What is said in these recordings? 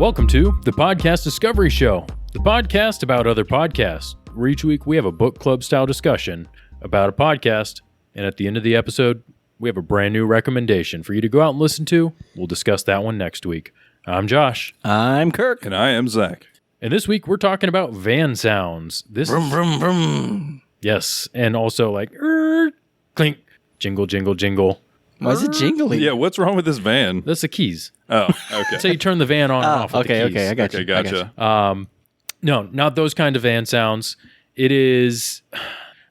Welcome to the Podcast Discovery Show, the podcast about other podcasts, where each week we have a book club style discussion about a podcast, and at the end of the episode, we have a brand new recommendation for you to go out and listen to. We'll discuss that one next week. I'm Josh. I'm Kirk. And I am Zach. And this week we're talking about van sounds. Vroom, vroom, vroom. Yes, and also like clink, jingle, jingle, jingle. Why is it jingling? Yeah, what's wrong with this van? That's the keys. Oh, okay. So you turn the van on and off with the keys. Okay, I got you. Okay, gotcha. No, not those kind of van sounds. It is...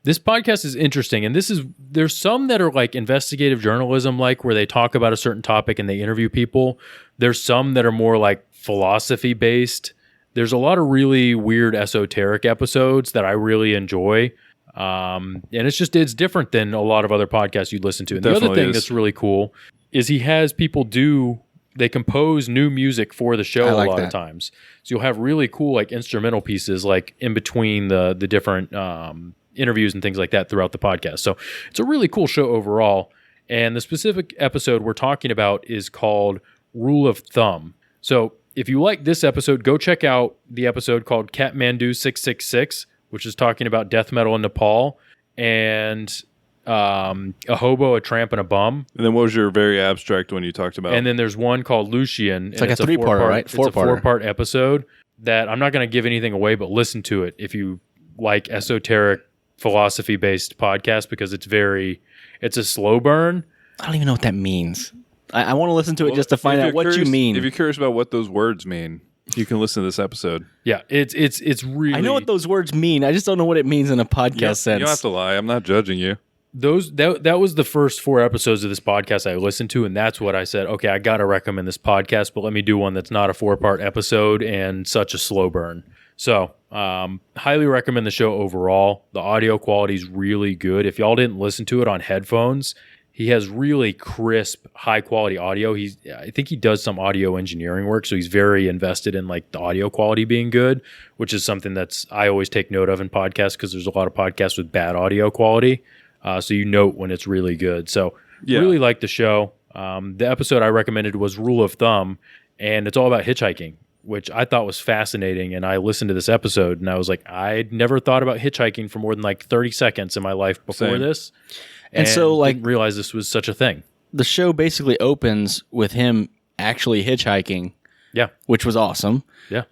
This podcast is interesting, and there's some that are like investigative journalism, like where they talk about a certain topic and they interview people. There's some that are more like philosophy based. There's a lot of really weird esoteric episodes that I really enjoy. And it's different than a lot of other podcasts you'd listen to. And the other thing that's really cool is he has people they compose new music for the show a lot of times. So you'll have really cool like instrumental pieces like in between the different interviews and things like that throughout the podcast. So it's a really cool show overall. And the specific episode we're talking about is called Rule of Thumb. So if you like this episode, go check out the episode called Kathmandu 666, which is talking about death metal in Nepal, and a hobo, a tramp, and a bum. And then what was your very abstract one you talked about? And then there's one called Lucian. It's like a three-parter, right? It's a four-part episode that I'm not going to give anything away, but listen to it if you like esoteric philosophy-based podcast, because it's a slow burn. I don't even know what that means. I want to listen to it just to find out what you mean. If you're curious about what those words mean, you can listen to this episode. Yeah, it's really... I know what those words mean. I just don't know what it means in a podcast sense. You don't have to lie. I'm not judging you. That was the first 4 episodes of this podcast I listened to, and that's what I said, okay, I got to recommend this podcast, but let me do one that's not a 4-part episode and such a slow burn. So, highly recommend the show overall. The audio quality is really good. If y'all didn't listen to it on headphones, he has really crisp, high-quality audio. I think he does some audio engineering work, so he's very invested in like the audio quality being good, which is something I always take note of in podcasts, because there's a lot of podcasts with bad audio quality. So you note when it's really good. So really like the show. The episode I recommended was Rule of Thumb, and it's all about hitchhiking, which I thought was fascinating. And I listened to this episode, and I was like, I'd never thought about hitchhiking for more than like 30 seconds in my life before this. And so like didn't realize this was such a thing. The show basically opens with him actually hitchhiking. Yeah. Which was awesome. Yeah.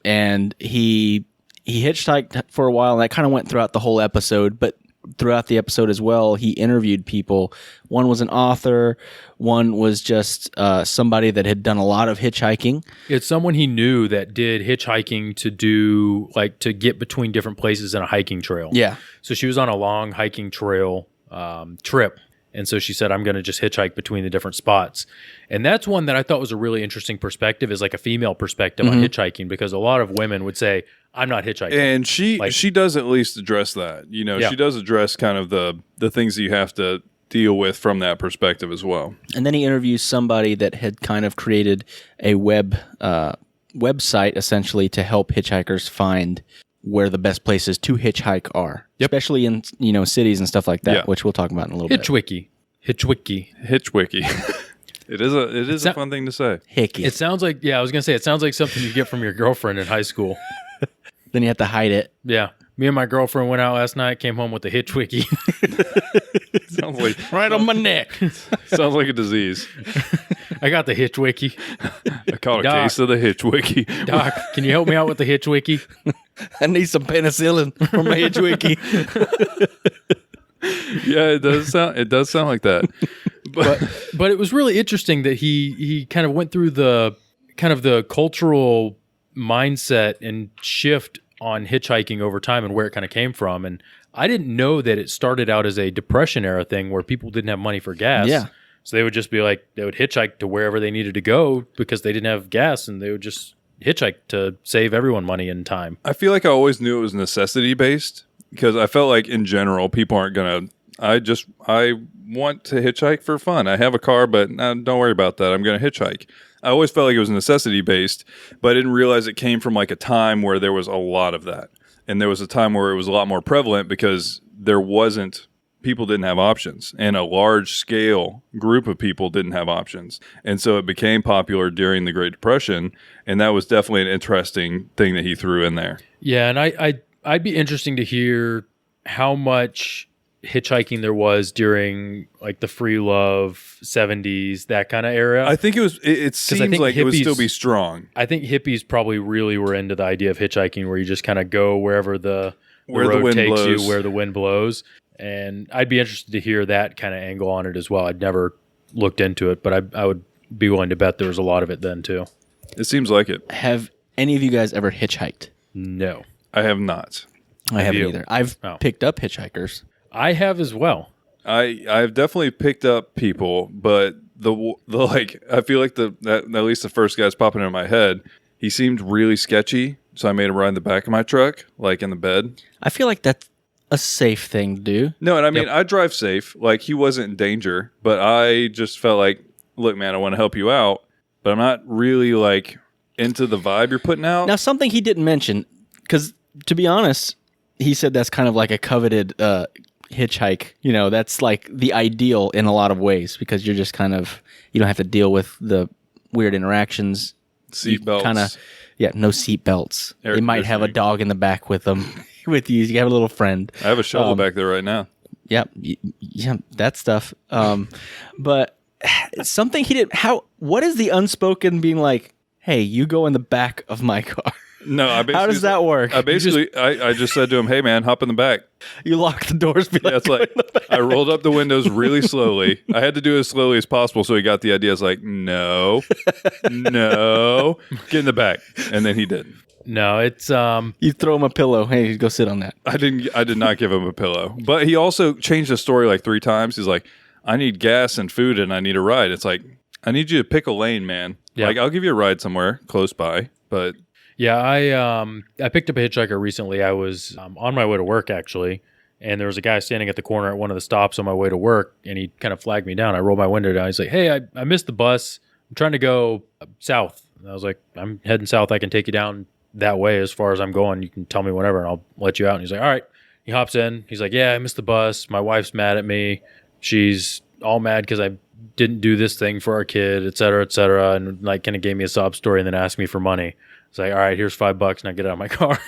And he hitchhiked for a while, and that kind of went throughout the whole episode, but throughout the episode as well, he interviewed people. One was an author. One was just somebody that had done a lot of hitchhiking. It's someone he knew that did hitchhiking to get between different places in a hiking trail. Yeah. So she was on a long hiking trail trip. And so she said, I'm going to just hitchhike between the different spots. And that's one that I thought was a really interesting perspective, is like a female perspective on hitchhiking, because a lot of women would say, I'm not hitchhiking. And she does at least address that. You know, She does address kind of the things that you have to deal with from that perspective as well. And then he interviews somebody that had kind of created a website essentially to help hitchhikers find where the best places to hitchhike are, especially in cities and stuff like that, which we'll talk about in a little bit. Hitchwiki. It is a fun thing to say. Hickey. It sounds like I was gonna say it sounds like something you get from your girlfriend in high school. Then you have to hide it. Yeah, me and my girlfriend went out last night. Came home with a hitchwiki. Sounds like right on my neck. Sounds like a disease. I got the hitchwiki. I caught a case of the hitchwiki. Doc, can you help me out with the hitchwiki? I need some penicillin for my hitchwiki. Yeah, it does sound like that. But it was really interesting that he kind of went through the cultural mindset and shift on hitchhiking over time and where it kind of came from. And I didn't know that it started out as a Depression era thing where people didn't have money for gas. Yeah. So they would just be like, they would hitchhike to wherever they needed to go because they didn't have gas, and they would just hitchhike to save everyone money and time. I feel like I always knew it was necessity based, because I felt like in general people aren't gonna. I want to hitchhike for fun. I have a car, but don't worry about that. I'm gonna hitchhike. I always felt like it was necessity based, but I didn't realize it came from like a time where there was a lot of that, and there was a time where it was a lot more prevalent because there wasn't people didn't have options, and a large scale group of people didn't have options. And so it became popular during the Great Depression, and that was definitely an interesting thing that he threw in there. Yeah, and I'd be interesting to hear how much hitchhiking there was during like the free love 70s, that kind of era. I think it seems like it would still be strong. I think hippies probably really were into the idea of hitchhiking, where you just kind of go wherever the road wind takes blows. you, where the wind blows. And I'd be interested to hear that kind of angle on it as well. I'd never looked into it, but I would be willing to bet there was a lot of it then too. It seems like it. Have any of you guys ever hitchhiked? No. I have not. I haven't you? either. I've picked up hitchhikers. I have as well. I've definitely picked up people, but the like I feel like that at least the first guy's popping in my head. He seemed really sketchy, so I made him ride in the back of my truck, like in the bed. I feel like that's a safe thing to do. No, and I mean I drive safe. Like he wasn't in danger, but I just felt like, look, man, I want to help you out, but I'm not really like into the vibe you're putting out. Now, something he didn't mention, because to be honest, he said that's kind of like a coveted hitchhike. You know, that's like the ideal in a lot of ways, because you're just kind of, you don't have to deal with the weird interactions. Seatbelts. Kind of, no seat belts. Air They might have a conditioning. dog in the back with them, with you. You have a little friend. I have a shovel back there right now. Yeah, that stuff. But something he did. What is the unspoken being like? Hey, you go in the back of my car. No, I basically, How does that work? I basically, I just said to him, "Hey, man, hop in the back." You lock the doors. Be Yeah, it's like I rolled up the windows really slowly. I had to do it as slowly as possible, so he got the idea. I was like, "No, no, get in the back," and then he did. No, it's you throw him a pillow. Hey, go sit on that. I did not give him a pillow, but he also changed the story like 3 times. He's like, "I need gas and food, and I need a ride." It's like, I need you to pick a lane, man. Yeah. Like I'll give you a ride somewhere close by, but. Yeah, I picked up a hitchhiker recently. I was on my way to work, actually, and there was a guy standing at the corner at one of the stops on my way to work, and he kind of flagged me down. I rolled my window down. He's like, "Hey, I missed the bus. I'm trying to go south." And I was like, "I'm heading south. I can take you down that way as far as I'm going. You can tell me whenever, and I'll let you out." And he's like, "All right." He hops in. He's like, "Yeah, I missed the bus. My wife's mad at me. She's all mad because I didn't do this thing for our kid, et cetera, and like kind of gave me a sob story and then asked me for money." It's like, "All right, here's $5, now get out of my car."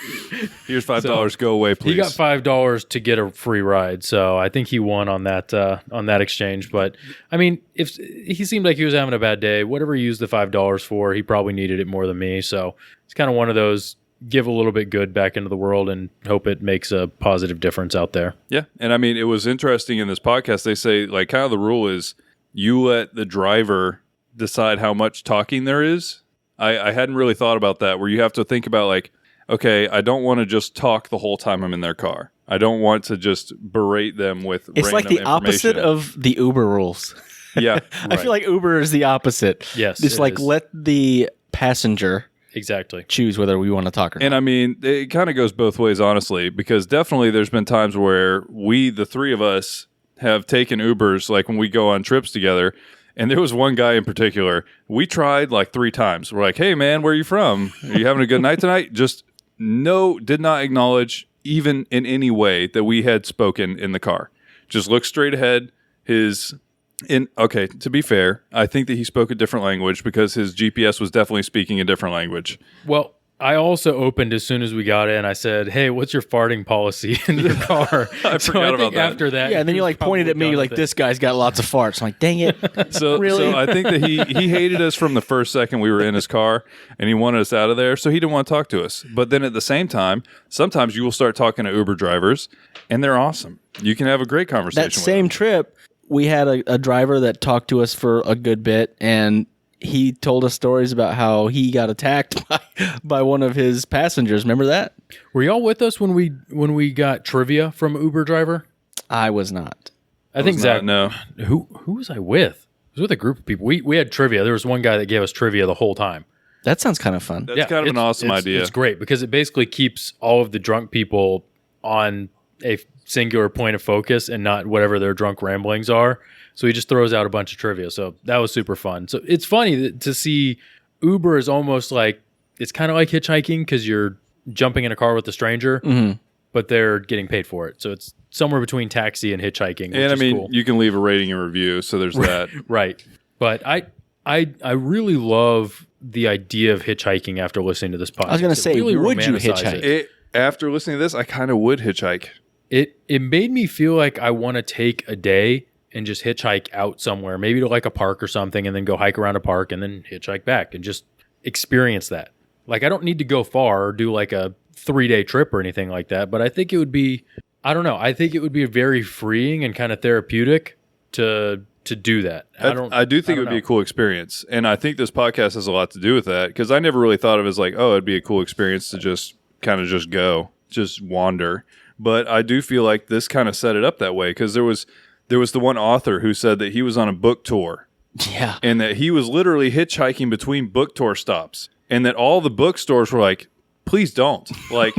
Here's $5. Go away, please. He got $5 to get a free ride, so I think he won on that exchange. But I mean, if he seemed like he was having a bad day, whatever he used the $5 for, he probably needed it more than me. So it's kind of one of those, give a little bit good back into the world and hope it makes a positive difference out there. Yeah, and I mean, it was interesting in this podcast. They say like kind of the rule is you let the driver decide how much talking there is. I hadn't really thought about that, where you have to think about like, okay, I don't want to just talk the whole time I'm in their car. I don't want to just berate them with It's like the opposite of the Uber rules. Yeah. I feel like Uber is the opposite. Yes, It's it like is. let the passenger Exactly. choose whether we want to talk or not. And I mean, it kind of goes both ways, honestly, because definitely there's been times where the 3 of us, have taken Ubers, like when we go on trips together. And there was one guy in particular, we tried like 3 times. We're like, "Hey man, where are you from? Are you having a good night tonight?" Just did not acknowledge even in any way that we had spoken in the car. Just looked straight ahead. Okay, to be fair, I think that he spoke a different language because his GPS was definitely speaking a different language. Well, I also opened as soon as we got in. I said, "Hey, what's your farting policy in your car?" I forgot about that. After that, yeah, and then you like pointed at me like, "This guy's got lots of farts." I'm like, "Dang it!" So, Really? so I think that he hated us from the first second we were in his car, and he wanted us out of there, so he didn't want to talk to us. But then at the same time, sometimes you will start talking to Uber drivers, and they're awesome. You can have a great conversation That with same them. trip, we had a driver that talked to us for a good bit, and he told us stories about how he got attacked by one of his passengers. Remember that? Were y'all with us when we got trivia from Uber driver? I was not. I think Zach. No. Who was I with? I was with a group of people. We had trivia. There was one guy that gave us trivia the whole time. That sounds kind of fun. That's kind of an awesome idea. It's great because it basically keeps all of the drunk people on a singular point of focus and not whatever their drunk ramblings are. So he just throws out a bunch of trivia. So that was super fun. So it's funny to see Uber is almost like, it's kind of like hitchhiking because you're jumping in a car with a stranger. Mm-hmm. but they're getting paid for it. So it's somewhere between taxi and hitchhiking. Which And I is mean, cool. you can leave a rating and review, so there's that. Right. But I really love the idea of hitchhiking after listening to this podcast. I was going to say, really would you romanticizes hitchhike? After listening to this, I kind of would hitchhike. It made me feel like I want to take a day and just hitchhike out somewhere, maybe to like a park or something, and then go hike around a park and then hitchhike back and just experience that. Like, I don't need to go far or do like a 3-day trip or anything like that, but I think it would be, I don't know, I think it would be very freeing and kind of therapeutic to do that. I do think it would be a cool experience. And I think this podcast has a lot to do with that, because I never really thought of it as like, oh, it'd be a cool experience to just kind of just go, just wander. But I do feel like this kind of set it up that way, because there was the one author who said that he was on a book tour. Yeah. And that he was literally hitchhiking between book tour stops, and that all the bookstores were like, please don't. Like,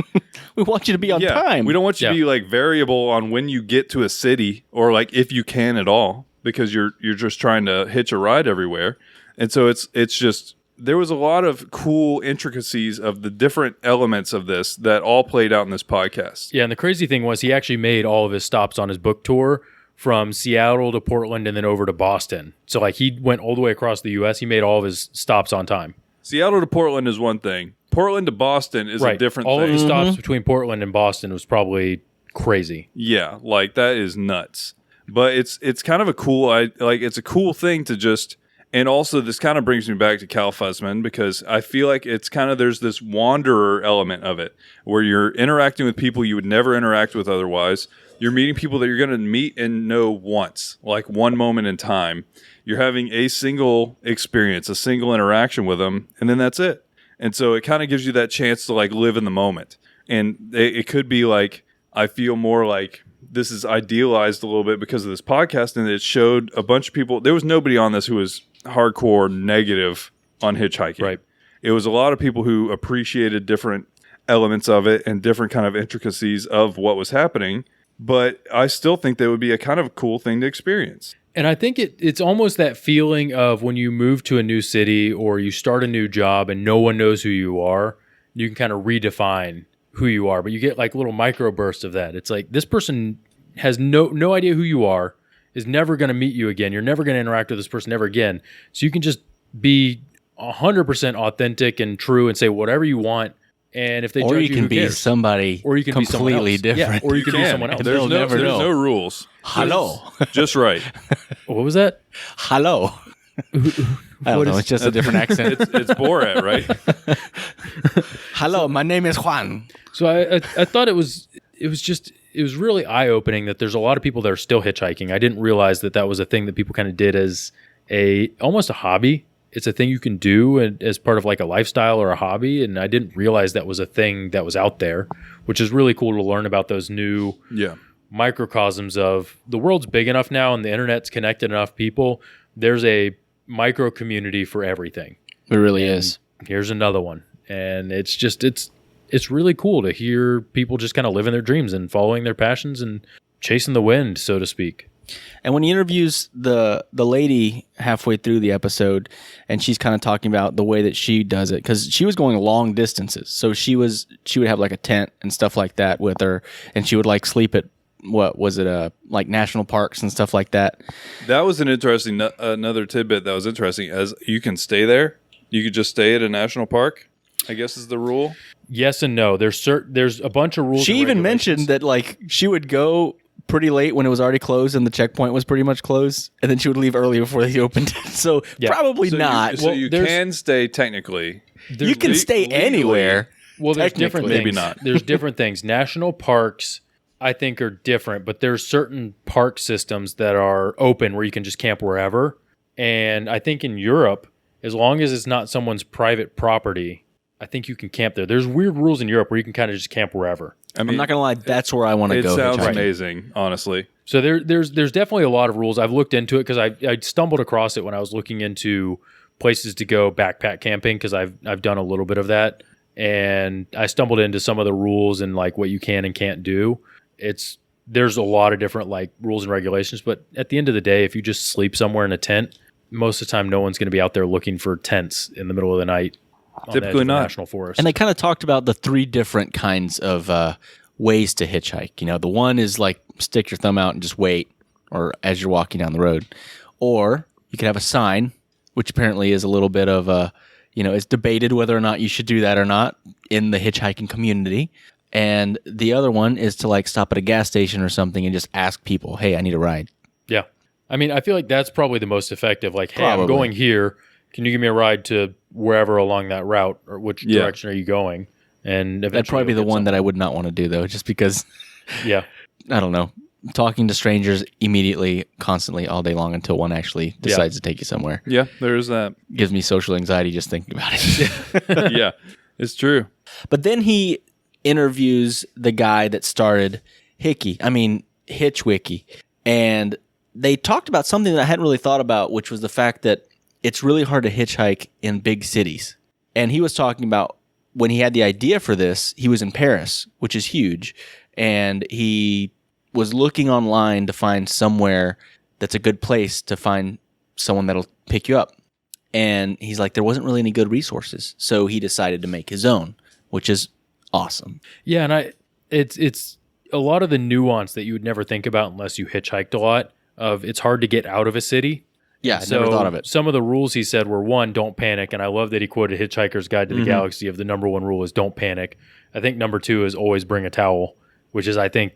We want you to be on time. we don't want you to be like variable on when you get to a city, or like if you can at all, because you're just trying to hitch a ride everywhere. And so it's just, there was a lot of cool intricacies of the different elements of this that all played out in this podcast. Yeah, and the crazy thing was he actually made all of his stops on his book tour from Seattle to Portland and then over to Boston. So like he went all the way across the U.S. He made all of his stops on time. Seattle to Portland is one thing. Portland to Boston is a different all thing. of the stops between Portland and Boston was probably crazy. Yeah, like that is nuts. But it's kind of a cool, it's a cool thing to just, and also this kind of brings me back to Cal Fussman, because I feel like it's kind of, there's this wanderer element of it where you're interacting with people you would never interact with otherwise. You're meeting people that you're going to meet and know once, like one moment in time. You're having a single experience, a single interaction with them, and then that's it. And so it kind of gives you that chance to like live in the moment. And it could be like, I feel more like this is idealized a little bit because of this podcast, and it showed a bunch of people. There was nobody on this who was hardcore negative on hitchhiking. Right. It was a lot of people who appreciated different elements of it and different kind of intricacies of what was happening. But I still think that would be a kind of cool thing to experience. And I think it's almost that feeling of when you move to a new city or you start a new job and no one knows who you are, you can kind of redefine who you are, but you get like little microbursts of that. It's like this person has no idea who you are, is never going to meet you again. You're never going to interact with this person ever again. So you can just be 100% authentic and true and say whatever you want. And if they or judge you can who be cares? somebody Or you can be someone completely else. different. Yeah, or you can be someone else. And There's they'll no, never there's know. no rules. Hello. Just right. What was that? Hello. I don't know. It's just a different accent. It's Borat, right? Hello, my name is Juan. So I thought it was really eye opening that there's a lot of people that are still hitchhiking. I didn't realize that was a thing that people kind of did as almost a hobby. It's a thing you can do as part of like a lifestyle or a hobby, and I didn't realize that was a thing that was out there, which is really cool to learn about those new microcosms of the world's big enough now and the internet's connected enough people. There's a micro community for everything. It really is. Here's another one, and it's just it's really cool to hear people just kind of living their dreams and following their passions and chasing the wind, so to speak. And when he interviews the lady halfway through the episode, and she's kind of talking about the way that she does it, because she was going long distances, so she would have like a tent and stuff like that with her, and she would like sleep at like national parks and stuff like that. That was an interesting another tidbit that was interesting. As you can stay there, you could just stay at a national park, I guess is the rule. Yes and no. There's a bunch of rules. She and even regulations. mentioned that like she would go pretty late when it was already closed and the checkpoint was pretty much closed, and then she would leave early before they opened it. So probably not. You can stay technically. You can stay anywhere. Well, there's different things. Maybe not. There's different things. National parks, I think, are different, but there's certain park systems that are open where you can just camp wherever. And I think in Europe, as long as it's not someone's private property, I think you can camp there. There's weird rules in Europe where you can kind of just camp wherever. I mean, I'm not gonna lie, that's where I want to go. It sounds hitchhiking. amazing, honestly. So there's definitely a lot of rules. I've looked into it because I stumbled across it when I was looking into places to go backpack camping, because I've done a little bit of that, and I stumbled into some of the rules and like what you can and can't do. There's a lot of different like rules and regulations, but at the end of the day, if you just sleep somewhere in a tent, most of the time no one's going to be out there looking for tents in the middle of the night. Typically not. National forest. And they kind of talked about the three different kinds of ways to hitchhike. The one is like stick your thumb out and just wait, or as you're walking down the road. Or you could have a sign, which apparently is a little bit of a, it's debated whether or not you should do that or not in the hitchhiking community. And the other one is to like stop at a gas station or something and just ask people, hey, I need a ride. Yeah. I mean, I feel like that's probably the most effective. Like, hey, Probably. I'm going here. Can you give me a ride to wherever along that route, or which direction are you going? And That'd probably be the one that I would not want to do, though, just because, yeah, I don't know, talking to strangers immediately, constantly, all day long until one actually decides to take you somewhere. Yeah, there's that. Gives me social anxiety just thinking about it. Yeah, it's true. But then he interviews the guy that started HitchWiki, and they talked about something that I hadn't really thought about, which was the fact that it's really hard to hitchhike in big cities. And he was talking about when he had the idea for this, he was in Paris, which is huge, and he was looking online to find somewhere that's a good place to find someone that'll pick you up. And he's like, there wasn't really any good resources, so he decided to make his own, which is awesome. Yeah, and it's a lot of the nuance that you would never think about unless you hitchhiked a lot. Of it's hard to get out of a city. Yeah, I never thought of it. Some of the rules he said were, one, don't panic. And I love that he quoted Hitchhiker's Guide to the Galaxy of the number one rule is don't panic. I think number two is always bring a towel, which is, I think,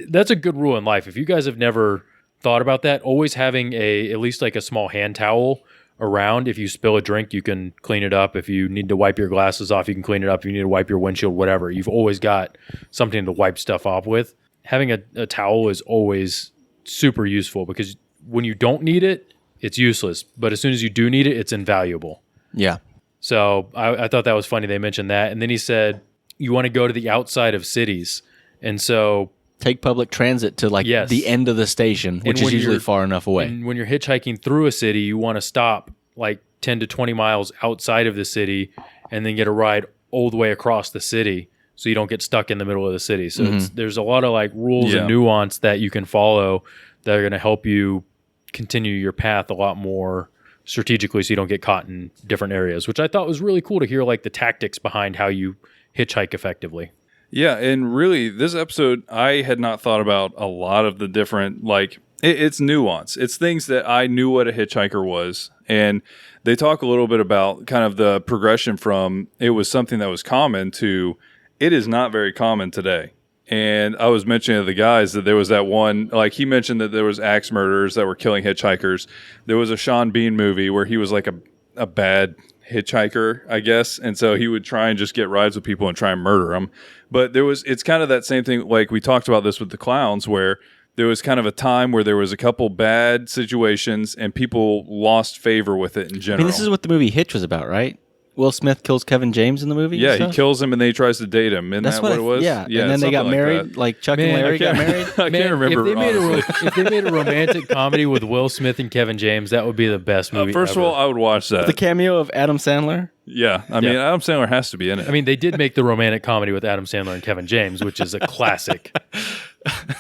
that's a good rule in life. If you guys have never thought about that, always having at least like a small hand towel around. If you spill a drink, you can clean it up. If you need to wipe your glasses off, you can clean it up. If you need to wipe your windshield, whatever. You've always got something to wipe stuff off with. Having a towel is always super useful because when you don't need it, it's useless. But as soon as you do need it, it's invaluable. Yeah. So I thought that was funny. They mentioned that. And then he said, you want to go to the outside of cities. And so take public transit to like the end of the station, which is usually far enough away. And when you're hitchhiking through a city, you want to stop like 10 to 20 miles outside of the city and then get a ride all the way across the city so you don't get stuck in the middle of the city. So there's a lot of like rules and nuance that you can follow that are going to help you continue your path a lot more strategically so you don't get caught in different areas, which I thought was really cool to hear like the tactics behind how you hitchhike effectively. Yeah, and really, this episode, I had not thought about a lot of the different, like, it's nuance. It's things that I knew what a hitchhiker was, and they talk a little bit about kind of the progression from it was something that was common to it is not very common today. And I was mentioning to the guys that there was that one, like he mentioned that there was axe murderers that were killing hitchhikers. There was a Sean Bean movie where he was like a bad hitchhiker, I guess. And so he would try and just get rides with people and try and murder them. But it's kind of that same thing. Like we talked about this with the clowns, where there was kind of a time where there was a couple bad situations and people lost favor with it in general. I mean, this is what the movie Hitch was about, right? Will Smith kills Kevin James in the movie? Yeah, he kills him and then he tries to date him. Isn't that what it was? Yeah, and then they got married, like Chuck and Larry got married. I can't remember. If they made a romantic comedy with Will Smith and Kevin James, that would be the best movie First ever. of all, I would watch that. The cameo of Adam Sandler? Yeah, I mean, Adam Sandler has to be in it. I mean, they did make the romantic comedy with Adam Sandler and Kevin James, which is a classic.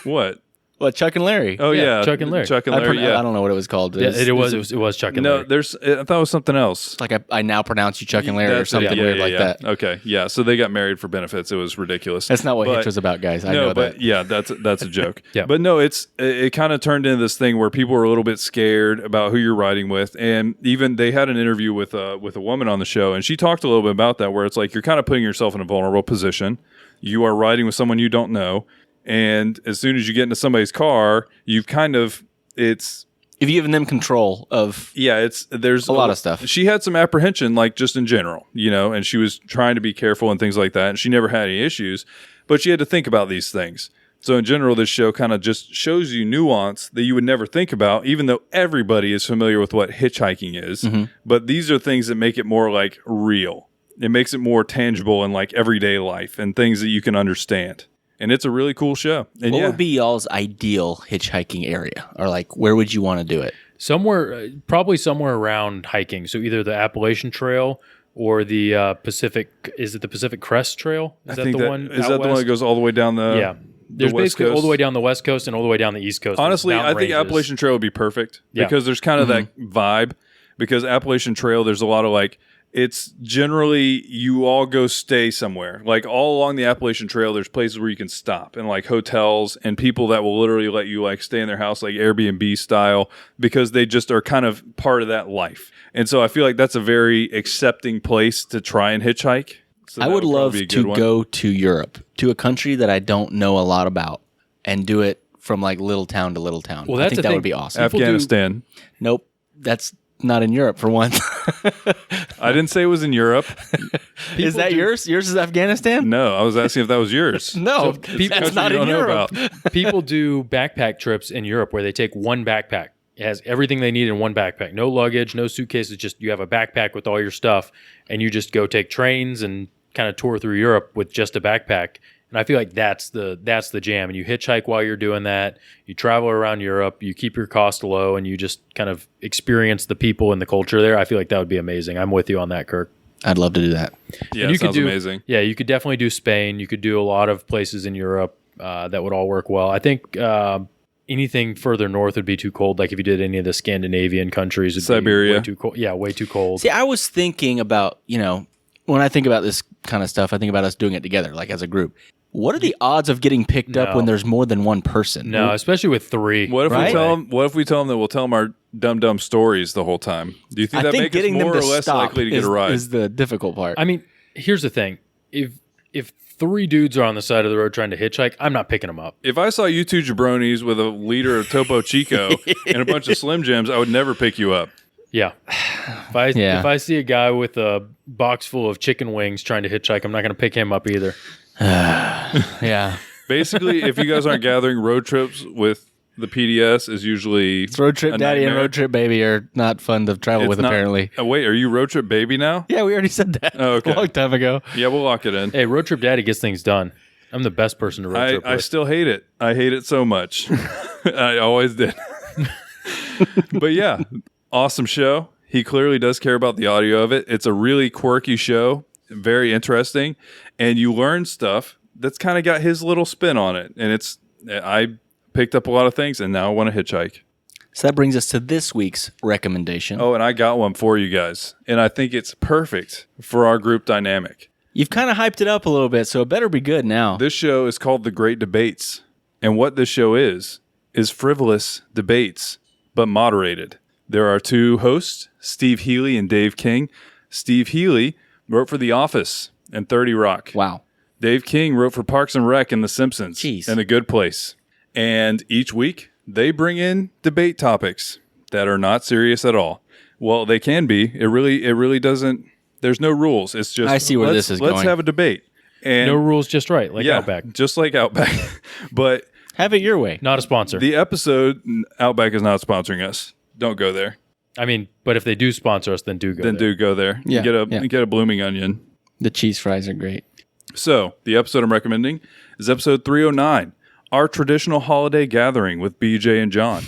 What? What, Chuck and Larry? Oh, yeah. Chuck and Larry. Chuck and Larry, I don't know what it was called. It was Chuck and Larry. No, I thought it was something else. It's like I now pronounce you Chuck and Larry or something weird like that. Okay, yeah. So they got married for benefits. It was ridiculous. That's not what Hitch was about, guys. I know that. Yeah, that's a joke. Yeah. But no, it kind of turned into this thing where people were a little bit scared about who you're riding with, and even they had an interview with a woman on the show, and she talked a little bit about that, where it's like you're kind of putting yourself in a vulnerable position. You are riding with someone you don't know, and as soon as you get into somebody's car, you've kind of if you've given them control of there's a lot of stuff. She had some apprehension, like just in general, and she was trying to be careful and things like that, and she never had any issues, but she had to think about these things. So in general, this show kind of just shows you nuance that you would never think about, even though everybody is familiar with what hitchhiking is. But these are things that make it more like real. It makes it more tangible in like everyday life and things that you can understand. And it's a really cool show. And what would be y'all's ideal hitchhiking area? Or like, where would you want to do it? Probably somewhere around hiking. So either the Appalachian Trail or the Pacific. Is it the Pacific Crest Trail? Is that the one that goes all the way down the Yeah. There's basically Coast? All the way down the West Coast and all the way down the East Coast. Honestly, I think Appalachian Trail would be perfect because there's kind of that vibe. Because Appalachian Trail, there's a lot of like it's generally you all go stay somewhere. Like all along the Appalachian Trail, there's places where you can stop and like hotels and people that will literally let you like stay in their house, like Airbnb style, because they just are kind of part of that life. And so I feel like that's a very accepting place to try and hitchhike. So I would love to go to Europe, to a country that I don't know a lot about, and do it from like little town to little town. Well, I think that would be awesome. Afghanistan. Nope, that's not in Europe for one. I didn't say it was in Europe. Is that yours? Yours is Afghanistan? No, I was asking if that was yours. No, people- that's not in Europe. People do backpack trips in Europe where they take one backpack. It has everything they need in one backpack. No luggage, no suitcases. Just you have a backpack with all your stuff, and you just go take trains and kind of tour through Europe with just a backpack. And I feel like that's the jam. And you hitchhike while you're doing that. You travel around Europe. You keep your cost low, and you just kind of experience the people and the culture there. I feel like that would be amazing. I'm with you on that, Kirk. I'd love to do that. Yeah, And you sounds could do, amazing. Yeah, you could definitely do Spain. You could do a lot of places in Europe that would all work well. I think anything further north would be too cold. Like if you did any of the Scandinavian countries, it'd Siberia. be way too cold. Yeah, way too cold. See, I was thinking about, when I think about this kind of stuff, I think about us doing it together, like as a group. What are the odds of getting picked up No. when there's more than one person? No, especially with three. What if Right? we tell them that we'll tell them our dumb stories the whole time? Do you think I that think makes us getting more them or to less stop likely to get a ride? is the difficult part. I mean, here's the thing. If three dudes are on the side of the road trying to hitchhike, I'm not picking them up. If I saw you two jabronis with a liter of Topo Chico and a bunch of Slim Jims, I would never pick you up. Yeah. If I see a guy with a box full of chicken wings trying to hitchhike, I'm not going to pick him up either. yeah. Basically, if you guys aren't gathering, road trips with the PDS is usually It's Road Trip a Daddy and nightmare. Road Trip Baby are not fun to travel It's with, not- apparently. Oh, wait, are you Road Trip Baby now? Yeah, we already said that Oh, okay. a long time ago. Yeah, we'll lock it in. Hey, Road Trip Daddy gets things done. I'm the best person to road trip I with. still hate it. I hate it so much. I always did. But yeah, awesome show. He clearly does care about the audio of it. It's a really quirky show, very interesting, and you learn stuff that's kind of got his little spin on it. And I picked up a lot of things, and now I want to hitchhike. So that brings us to this week's recommendation. Oh, and I got one for you guys, and I think it's perfect for our group dynamic. You've kind of hyped it up a little bit, so it better be good now. This show is called The Great Debates, and what this show is frivolous debates, but moderated. There are two hosts, Steve Healy and Dave King. Steve Healy wrote for The Office and 30 Rock. Wow. Dave King wrote for Parks and Rec and The Simpsons Jeez. and The Good Place. And each week, they bring in debate topics that are not serious at all. Well, they can be. It really doesn't. There's no rules. It's just I see where this is let's going. have a debate. And No rules, just right, like yeah, Outback. just like Outback. But Have it your way. Not a sponsor. the episode, Outback is not sponsoring us. Don't go there. I mean, but if they do sponsor us, then do go Then there. do go there. Yeah, Get a blooming onion. The cheese fries are great. So the episode I'm recommending is episode 309, our traditional holiday gathering with BJ and John.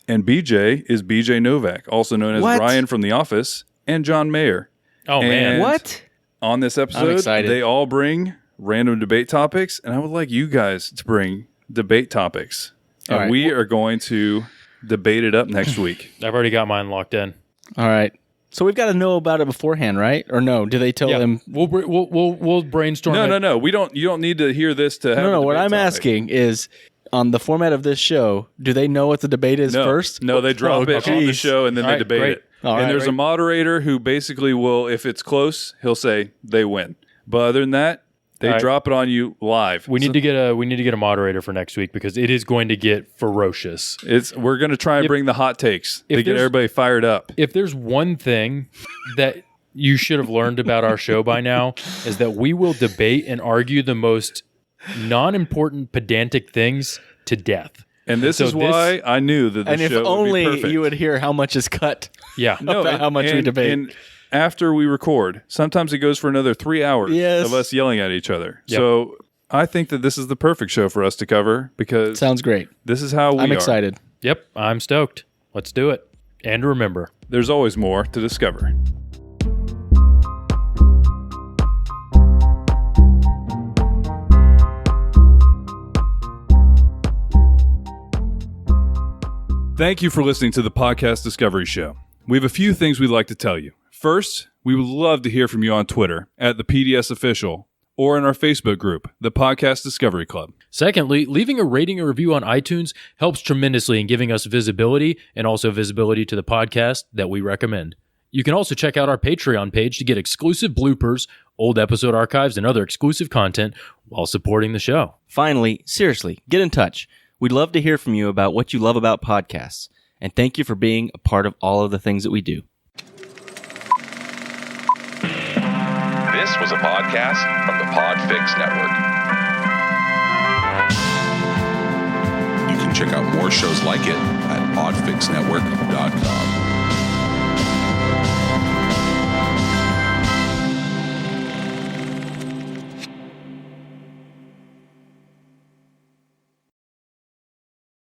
And BJ is BJ Novak, also known as What? Ryan from The Office, and John Mayer. Oh, man. And What? On this episode, excited. they all bring random debate topics, and I would like you guys to bring debate topics. And All right. we are going to debate it up next week. I've already got mine locked in. All right. So we've got to know about it beforehand, right? Or no? Do they tell them? We'll brainstorm. No. You don't need to hear this to have No. a What debate I'm topic. asking is, on the format of this show, do they know what the debate is No, first? No, they drop Oh, it on the geez. show and then All they right, debate great. it. All and right, there's a great. moderator who basically will, if it's close, he'll say they win. But other than that, they All right. drop it on you live. We need to get a moderator for next week because it is going to get ferocious. We're going to try and bring the hot takes to get there's- everybody fired up. If there's one thing that you should have learned about our show by now is that we will debate and argue the most non-important pedantic things to death. And this So is why I knew that the And if show would be only perfect. you would hear how much is cut. Yeah. about how much we debate. And after we record, sometimes it goes for another 3 hours Yes. of us yelling at each other. Yep. So I think that this is the perfect show for us to cover because Sounds great. this is how we I'm are. excited. Yep. I'm stoked. Let's do it. And remember, There's always more to discover. Thank you for listening to the Podcast Discovery Show. We have a few things we'd like to tell you. First, we would love to hear from you on Twitter at the PDS Official or in our Facebook group, the Podcast Discovery Club. Secondly, leaving a rating or review on iTunes helps tremendously in giving us visibility and also visibility to the podcast that we recommend. You can also check out our Patreon page to get exclusive bloopers, old episode archives, and other exclusive content while supporting the show. Finally, seriously, get in touch. We'd love to hear from you about what you love about podcasts. And thank you for being a part of all of the things that we do. This was a podcast from the Podfix Network. You can check out more shows like it at podfixnetwork.com.